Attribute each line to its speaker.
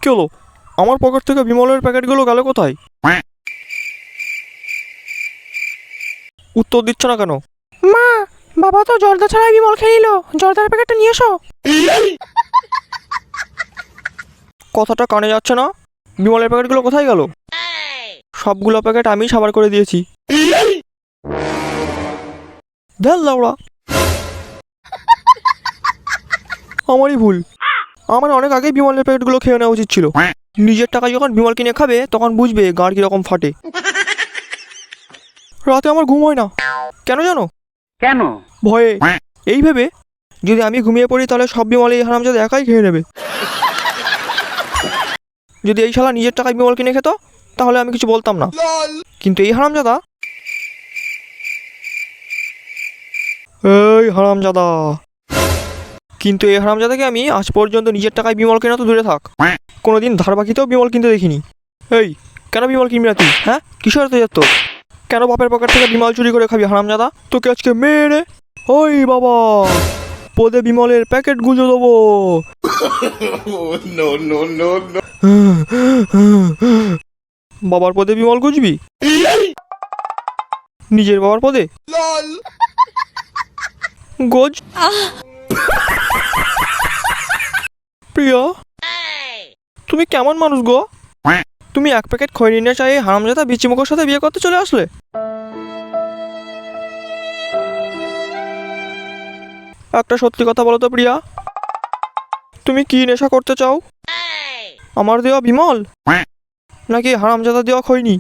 Speaker 1: কি হলো? আমার পকেট থেকে বিমলের প্যাকেটগুলো গেল কোথায়? উত্তর দিচ্ছ না কেন?
Speaker 2: মা, বাবা তো জর্দা ছাড়াই বিমল খেয়ে নিল। জর্দার প্যাকেটটা নিয়ে এসো।
Speaker 1: কথাটা কানে যাচ্ছে না? বিমলের প্যাকেটগুলো কোথায় গেল? সবগুলো প্যাকেট আমি সাবার করে দিয়েছি। দেখ লাউড়া, আমারই ভুল। আমার অনেক আগেই বিমলের প্যাকেটগুলো খেয়ে নেওয়া উচিত ছিল। নিজের টাকায় যখন বিমল কিনে খাবে তখন বুঝবে গাঁড় কিরকম ফাটে। রাতে আমার ঘুম হয় না। কেন জানো?
Speaker 3: কেন?
Speaker 1: ভয়ে। এই ভেবে যদি আমি ঘুমিয়ে পড়ি তাহলে সব বিমল এই হারামজাদা একাই খেয়ে নেবে। যদি এই শালা নিজের টাকায় বিমল কিনে খেত তাহলে আমি কিছু বলতাম না, কিন্তু এই হারামজাদা, এই হারামজাদা, কিন্তু এই হারামজাদাকে আমি আজ পর্যন্ত নিজের টাকায় বিমল কেনা তো দূরে থাক, কোনোদিন ধার বাকিতেও বিমল কিনতে দেখিনি। এই, কেন বিমল কিনবি না তুই? হ্যাঁ, কিসের তো যেত? কেন বাপের পকেট থেকে বিমল চুরি করে খাবি হারামজাদা? তোকে আজকে মেরে, ওই বাবা, পদে বিমলের প্যাকেট গুঁজে দেবো। বাবার পদে বিমল গুজবি? নিজের বাবার পদে গোজ। প্রিয়া, তুমি কেমন মানুষ গো? তুমি এক প্যাকেট খৈনি না চাই হারামজাদা বিচিমুখের সাথে বিয়ে করতে চলে আসলে। একটা সত্যি কথা বলো তো প্রিয়া, তুমি কি নেশা করতে চাও? আমার দেওয়া বিমল নাকি হারামজাদা দেওয়া খৈনি?